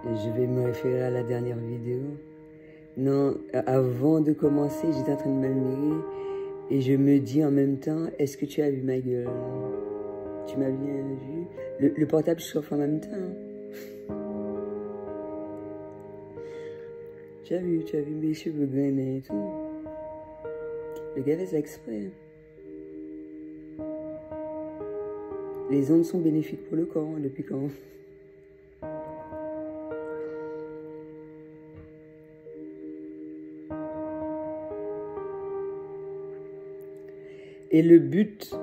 Je vais me référer à la dernière vidéo. Non, avant de commencer, j'étais en train de m'admirer et je me dis en même temps, est-ce que tu as vu ma gueule? Tu m'as bien vu? Le portable chauffe en même temps. Tu as vu mes cheveux grainés et tout. Le gars fait ça exprès. Les ondes sont bénéfiques pour le corps, depuis quand? Et le but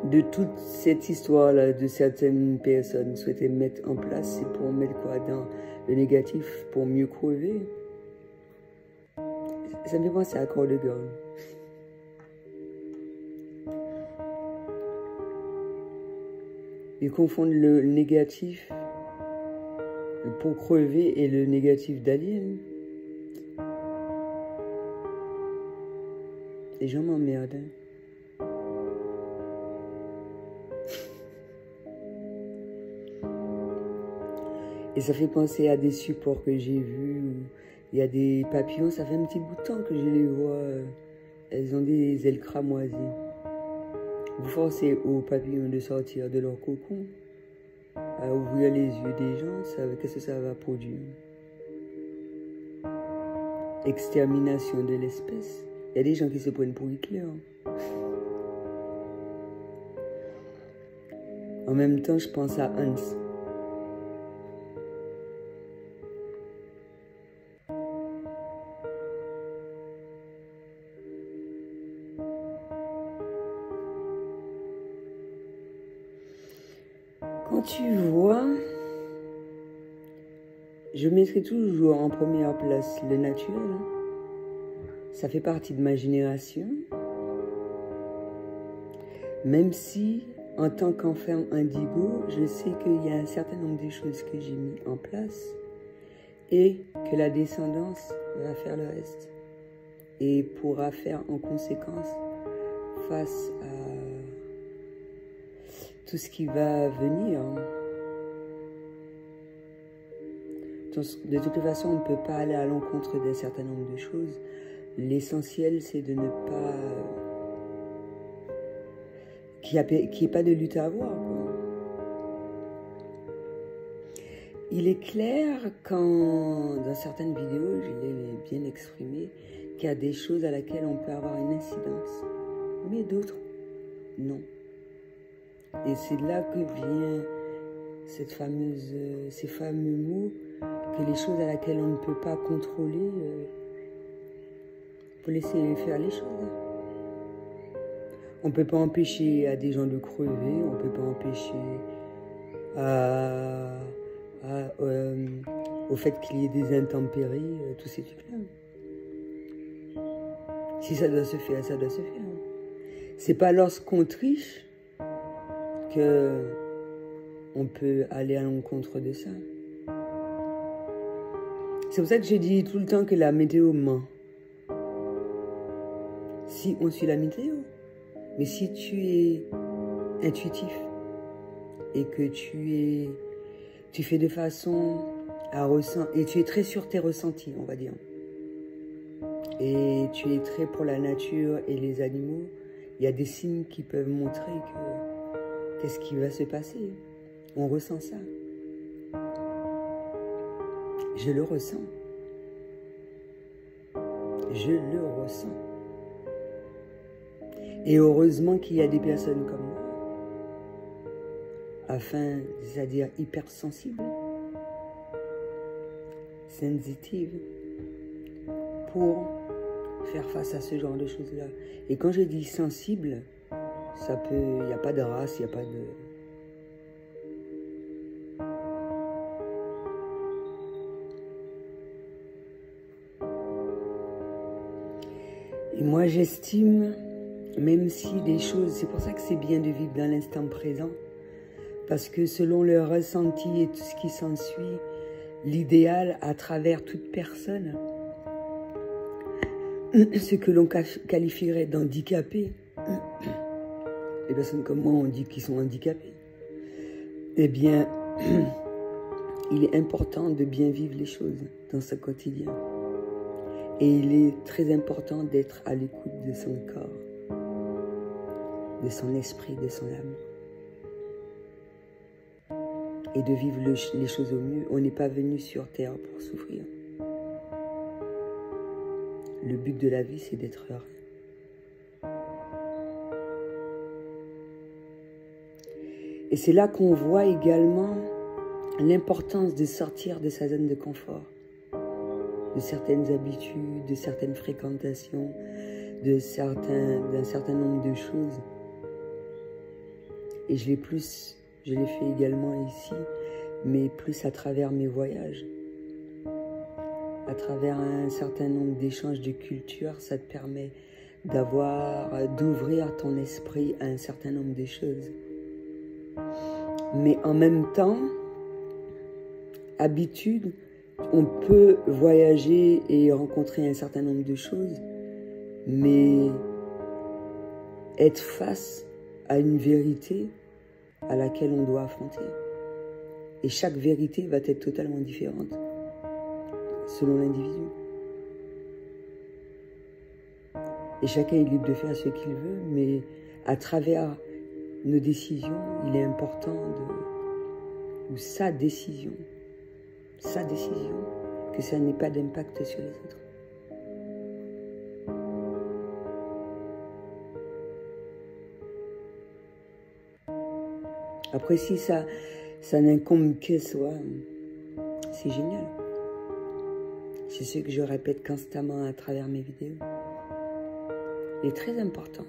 de toute cette histoire-là, de certaines personnes souhaitaient mettre en place, c'est pour mettre quoi dans le négatif, pour mieux crever. Ça me fait penser à Corps de Garde. Ils confondent le négatif pour crever et le négatif d'Alien. Les gens m'emmerdent. Et ça fait penser à des supports que j'ai vus où il y a des papillons, ça fait un petit bout de temps que je les vois. Elles ont des ailes cramoisies. Vous forcez aux papillons de sortir de leur cocon, à ouvrir les yeux des gens, qu'est-ce que ça va produire? Extermination de l'espèce. Il y a des gens qui se prennent pour Hitler. En même temps, je pense à Hans. Quand tu vois, je mettrai toujours en première place le naturel. Ça fait partie de ma génération. Même si, en tant qu'enfant indigo, je sais qu'il y a un certain nombre de choses que j'ai mis en place et que la descendance va faire le reste et pourra faire en conséquence face à tout ce qui va venir. De toute façon, on ne peut pas aller à l'encontre d'un certain nombre de choses. L'essentiel, c'est de ne pas... qu'il n'y ait pas de lutte à avoir, quoi. Il est clair quand, dans certaines vidéos, je l'ai bien exprimé, qu'il y a des choses à laquelle on peut avoir une incidence, mais d'autres, non. Et c'est là que vient ces fameux mots, que les choses à laquelle on ne peut pas contrôler, faut laisser faire les choses. On ne peut pas empêcher à des gens de crever, on ne peut pas empêcher au fait qu'il y ait des intempéries, tous ces trucs-là. Si ça doit se faire, ça doit se faire. C'est pas lorsqu'on triche que on peut aller à l'encontre de ça. C'est pour ça que je dis tout le temps que la météo ment. Si on suit la météo, mais si tu es intuitif et que tu fais de façon à ressentir, et tu es très sur tes ressentis, on va dire, et tu es très pour la nature et les animaux, il y a des signes qui peuvent montrer que qu'est-ce qui va se passer. On ressent ça. Je le ressens. Je le ressens. Et heureusement qu'il y a des personnes comme moi, c'est-à-dire hypersensibles, sensitives, pour faire face à ce genre de choses-là. Et quand je dis sensible, il n'y a pas de race, il n'y a pas de... Et moi, j'estime, même si des choses... C'est pour ça que c'est bien de vivre dans l'instant présent. Parce que selon le ressenti et tout ce qui s'ensuit, l'idéal à travers toute personne, ce que l'on qualifierait d'handicapé, les personnes comme moi, on dit qu'ils sont handicapés, eh bien, il est important de bien vivre les choses dans ce quotidien. Et il est très important d'être à l'écoute de son corps, de son esprit, de son âme. Et de vivre les choses au mieux. On n'est pas venu sur terre pour souffrir. Le but de la vie, c'est d'être heureux. Et c'est là qu'on voit également l'importance de sortir de sa zone de confort, de certaines habitudes, de certaines fréquentations, d'un certain nombre de choses. Et je l'ai fait également ici, mais plus à travers mes voyages. À travers un certain nombre d'échanges de cultures, ça te permet d'ouvrir ton esprit à un certain nombre de choses. Mais en même temps, habitude, on peut voyager et rencontrer un certain nombre de choses, mais être face à une vérité à laquelle on doit affronter. Et chaque vérité va être totalement différente selon l'individu. Et chacun est libre de faire ce qu'il veut, mais à travers nos décisions, il est important ou sa décision, que ça n'ait pas d'impact sur les autres. Après, si ça n'incombe que soi, c'est génial. C'est ce que je répète constamment à travers mes vidéos. Il est très important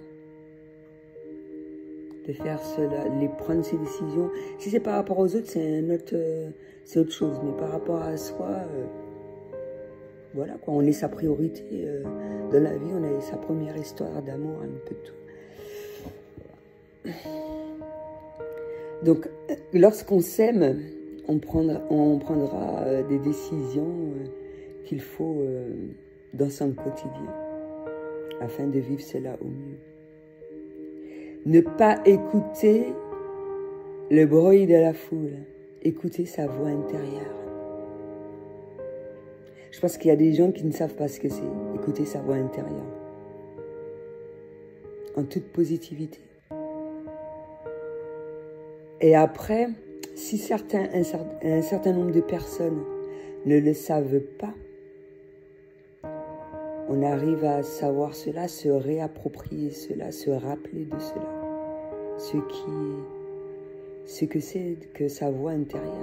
de faire cela, prendre ces décisions. Si c'est par rapport aux autres, c'est autre chose. Mais par rapport à soi, voilà quoi, on est sa priorité dans la vie, on a sa première histoire d'amour, un peu de tout. Donc, lorsqu'on s'aime, on prendra des décisions qu'il faut dans son quotidien, afin de vivre cela au mieux. Ne pas écouter le bruit de la foule, écouter sa voix intérieure. Je pense qu'il y a des gens qui ne savent pas ce que c'est, écouter sa voix intérieure. En toute positivité. Et après, si un certain nombre de personnes ne le savent pas, on arrive à savoir cela, se réapproprier cela, se rappeler de cela. Ce que c'est que sa voix intérieure.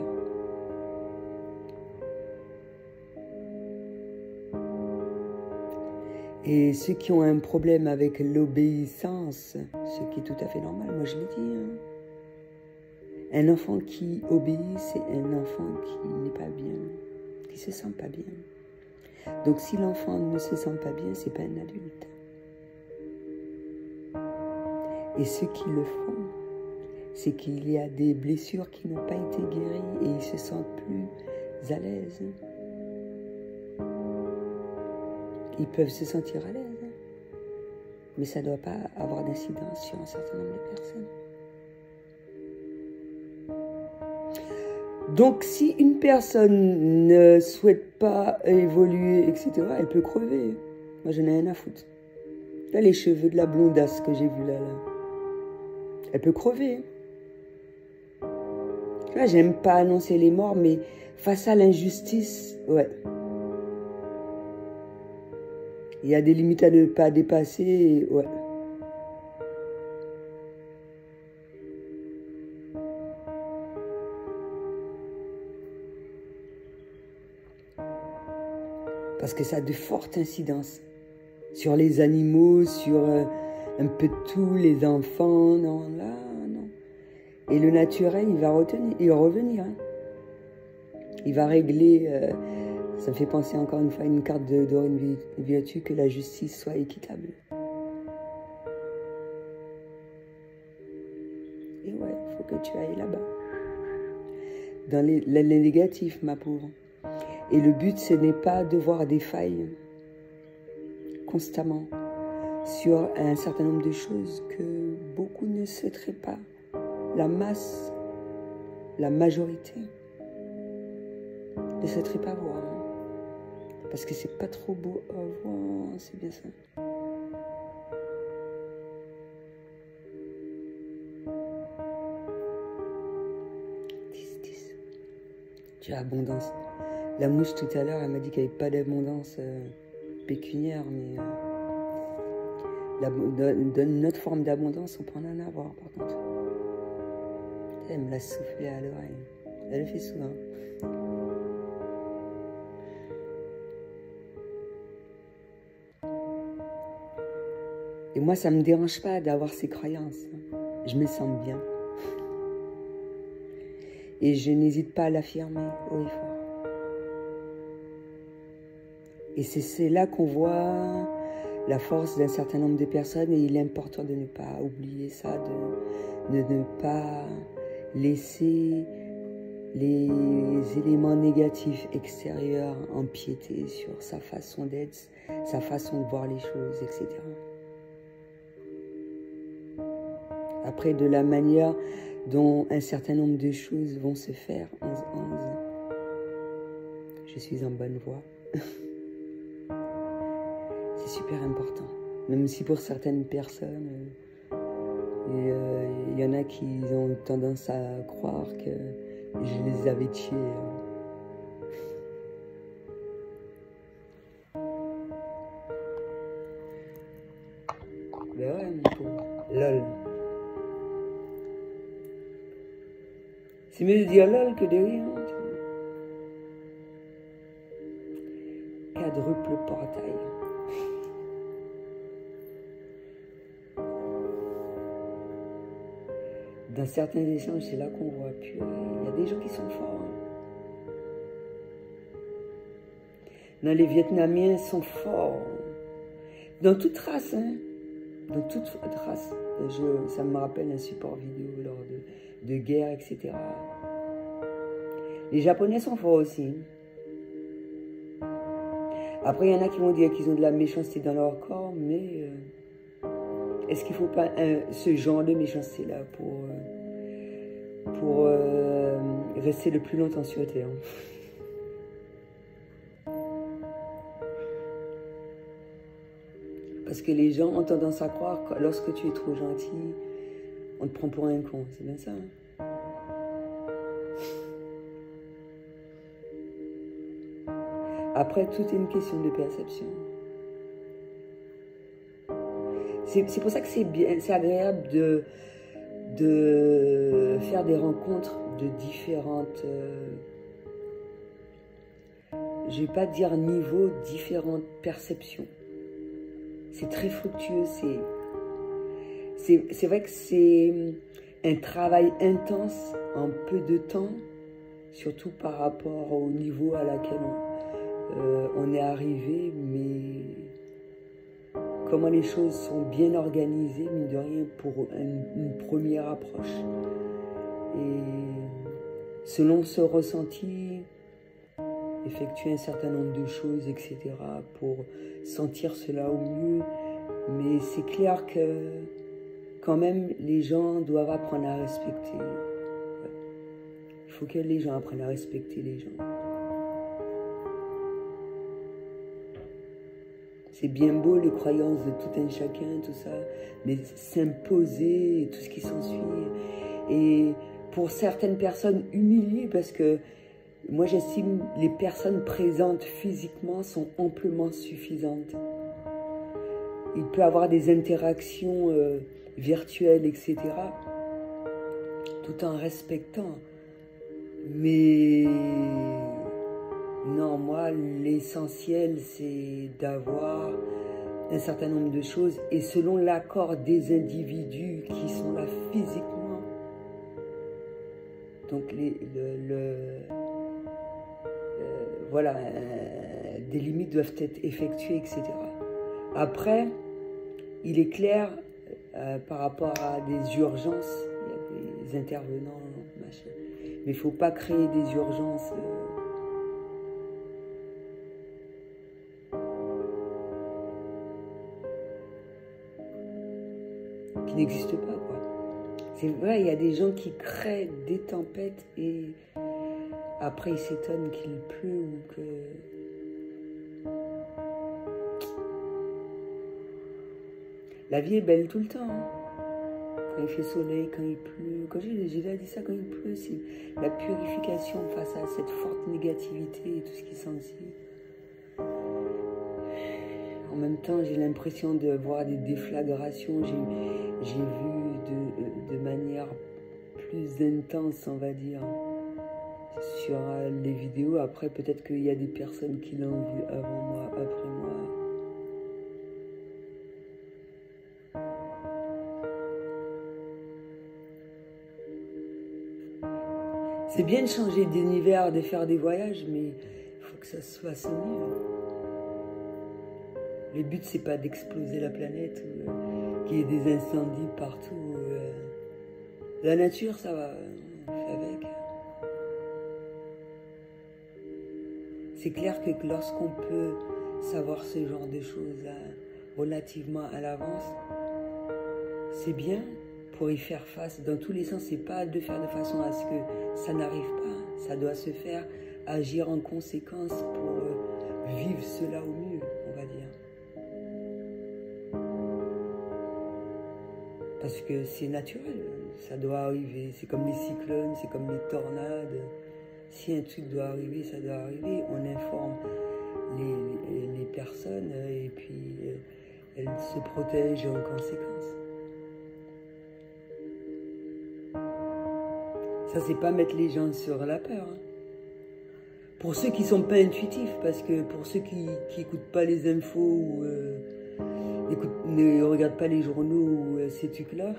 Et ceux qui ont un problème avec l'obéissance, ce qui est tout à fait normal, moi je l'ai dit, hein. Un enfant qui obéit, c'est un enfant qui n'est pas bien, qui se sent pas bien. Donc si l'enfant ne se sent pas bien, c'est pas un adulte. Et ceux qui le font, c'est qu'il y a des blessures qui n'ont pas été guéries et ils se sentent plus à l'aise. Ils peuvent se sentir à l'aise, mais ça ne doit pas avoir d'incidence sur un certain nombre de personnes. Donc, si une personne ne souhaite pas évoluer, etc., elle peut crever. Moi, j'en ai rien à foutre. Là, les cheveux de la blondasse que j'ai vue là. Elle peut crever. Là, j'aime pas annoncer les morts, mais face à l'injustice, ouais. Il y a des limites à ne pas dépasser, ouais. Parce que ça a de fortes incidences sur les animaux, sur un peu tous les enfants, non, là, non. Et le naturel, il va revenir. Hein. Il va régler, ça me fait penser encore une fois à une carte de Dorine Virtue, que la justice soit équitable. Et ouais, il faut que tu ailles là-bas. Dans les négatifs, ma pauvre. Et le but, ce n'est pas de voir des failles constamment sur un certain nombre de choses que beaucoup ne souhaiteraient pas. La masse, la majorité. ne souhaiterais pas voir. Hein. Parce que c'est pas trop beau à voir, c'est bien ça. Tu as abondance. La mouche tout à l'heure, elle m'a dit qu'il n'y avait pas d'abondance pécuniaire, mais notre forme d'abondance, on peut en avoir par contre. Elle me l'a soufflé à l'oreille. Elle le fait souvent. Et moi, ça ne me dérange pas d'avoir ces croyances. Je me sens bien. Et je n'hésite pas à l'affirmer haut et fort. Et c'est là qu'on voit la force d'un certain nombre de personnes et il est important de ne pas oublier ça, de ne pas laisser les éléments négatifs extérieurs empiéter sur sa façon d'être, sa façon de voir les choses, etc. Après, de la manière dont un certain nombre de choses vont se faire, 11-11, je suis en bonne voie. C'est super important. Même si pour certaines personnes, il y en a qui ont tendance à croire que je les avais tués. Ben ouais, mon pauvre. Lol. C'est mieux de dire lol que de rire. Quadruple portail. Dans certains échanges, c'est là qu'on voit purée. Il y a des gens qui sont forts. Hein. Non, les Vietnamiens sont forts. Dans toute race, hein. Dans toute race. Ça me rappelle un support vidéo lors de guerre, etc. Les Japonais sont forts aussi. Après, il y en a qui vont dire qu'ils ont de la méchanceté dans leur corps, mais est-ce qu'il ne faut pas ce genre de méchanceté-là pour rester le plus longtemps sur Terre? Parce que les gens ont tendance à croire que lorsque tu es trop gentil, on te prend pour un con. C'est bien ça, hein? Après, tout est une question de perception. C'est pour ça que c'est bien, c'est agréable de faire des rencontres de différentes, je ne vais pas dire niveaux, différentes perceptions. C'est très fructueux, c'est vrai que c'est un travail intense en peu de temps, surtout par rapport au niveau à laquelle on est arrivé, mais comment les choses sont bien organisées, mine de rien, pour une première approche. Et selon ce ressenti, effectuer un certain nombre de choses, etc., pour sentir cela au mieux. Mais c'est clair que, quand même, les gens doivent apprendre à respecter. Ouais. Il faut que les gens apprennent à respecter les gens. C'est bien beau les croyances de tout un chacun, tout ça, mais s'imposer et tout ce qui s'ensuit. Et pour certaines personnes, humilier, parce que moi j'estime que les personnes présentes physiquement sont amplement suffisantes. Il peut y avoir des interactions virtuelles, etc., tout en respectant. Mais non, moi, l'essentiel, c'est d'avoir un certain nombre de choses et selon l'accord des individus qui sont là physiquement. Donc, voilà, des limites doivent être effectuées, etc. Après, il est clair, par rapport à des urgences, il y a des intervenants, machin, mais il ne faut pas créer des urgences. Qui n'existent pas, quoi. C'est vrai, il y a des gens qui créent des tempêtes et Après, il s'étonne qu'il pleut ou que... La vie est belle tout le temps. Hein. Quand il fait soleil, quand il pleut. Quand j'ai déjà dit ça, quand il pleut, c'est la purification face à cette forte négativité et tout ce qui s'ensuit. En même temps, j'ai l'impression de voir des déflagrations. J'ai vu de manière plus intense, on va dire, sur les vidéos. Après, peut-être qu'il y a des personnes qui l'ont vu avant moi, après moi. C'est bien de changer d'univers, de faire des voyages, mais il faut que ça se fasse mieux. Le but, c'est pas d'exploser la planète, qu'il y ait des incendies partout. La nature, ça va, on fait avec. C'est clair que lorsqu'on peut savoir ce genre de choses relativement à l'avance, c'est bien pour y faire face dans tous les sens. C'est pas de faire de façon à ce que ça n'arrive pas. Ça doit se faire, agir en conséquence pour vivre cela au mieux, on va dire. Parce que c'est naturel, ça doit arriver. C'est comme les cyclones, c'est comme les tornades. Si un truc doit arriver, ça doit arriver. On informe les personnes et puis elles se protègent en conséquence. Ça, c'est pas mettre les gens sur la peur. Hein. Pour ceux qui sont pas intuitifs, parce que pour ceux qui écoutent pas les infos ou ne regardent pas les journaux ou ces trucs-là,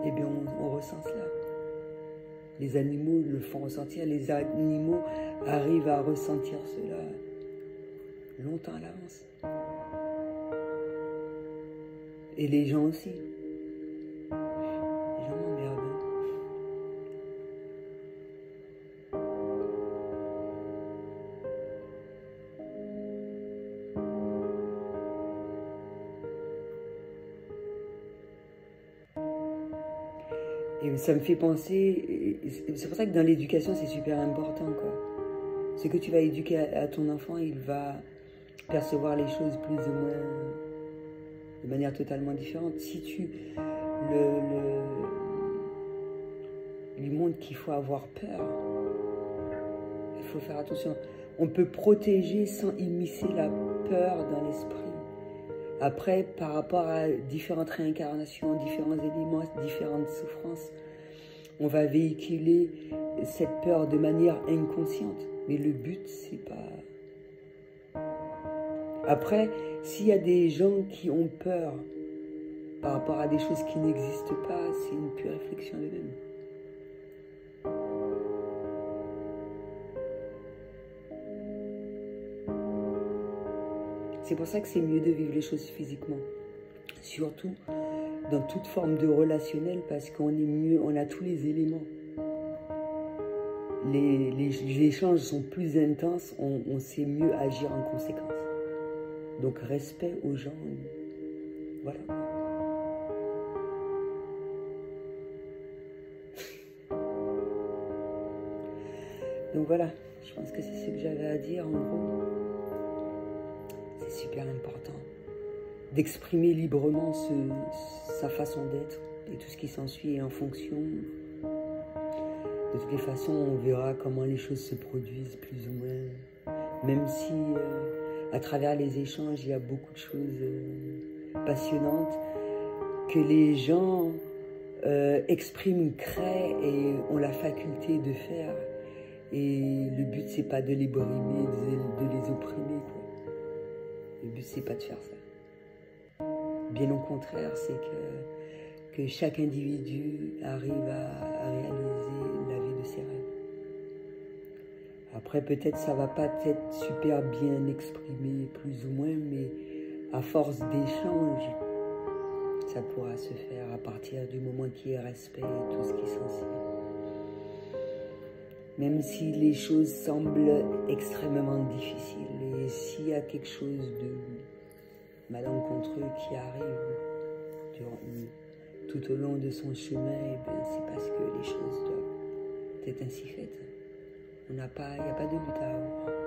eh bien, on ressent cela. Les animaux le font ressentir, les animaux arrivent à ressentir cela longtemps à l'avance. Et les gens aussi. Les gens m'emmerdent. Et ça me fait penser, c'est pour ça que dans l'éducation, c'est super important, quoi. Ce que tu vas éduquer à ton enfant, il va percevoir les choses plus ou moins de manière totalement différente. Si tu lui montres qu'il faut avoir peur, il faut faire attention. On peut protéger sans immiscer la peur dans l'esprit. Après, par rapport à différentes réincarnations, différents éléments, différentes souffrances, on va véhiculer cette peur de manière inconsciente. Mais le but, c'est pas... Après, s'il y a des gens qui ont peur par rapport à des choses qui n'existent pas, c'est une pure réflexion d'eux-mêmes. C'est pour ça que c'est mieux de vivre les choses physiquement. Surtout dans toute forme de relationnel, parce qu'on est mieux, on a tous les éléments. Les échanges sont plus intenses, on sait mieux agir en conséquence. Donc respect aux gens, voilà. Donc voilà, je pense que c'est ce que j'avais à dire en gros. C'est super important d'exprimer librement sa façon d'être et tout ce qui s'ensuit en fonction. De toutes les façons, on verra comment les choses se produisent plus ou moins. Même si à travers les échanges, il y a beaucoup de choses passionnantes que les gens expriment, créent et ont la faculté de faire. Et le but, c'est pas de les brimer, de les opprimer, quoi. Le but, c'est pas de faire ça. Bien au contraire, c'est que chaque individu arrive à réaliser la vie de ses rêves. Après, peut-être ça va pas être super bien exprimé, plus ou moins, mais à force d'échanges, ça pourra se faire à partir du moment qu'il y ait respect et tout ce qui s'ensuit. Même si les choses semblent extrêmement difficiles et s'il y a quelque chose de malencontreux qui arrive tout au long de son chemin, eh bien, c'est parce que les choses doivent peut être ainsi faite. Il n'y a pas de lutte à avoir.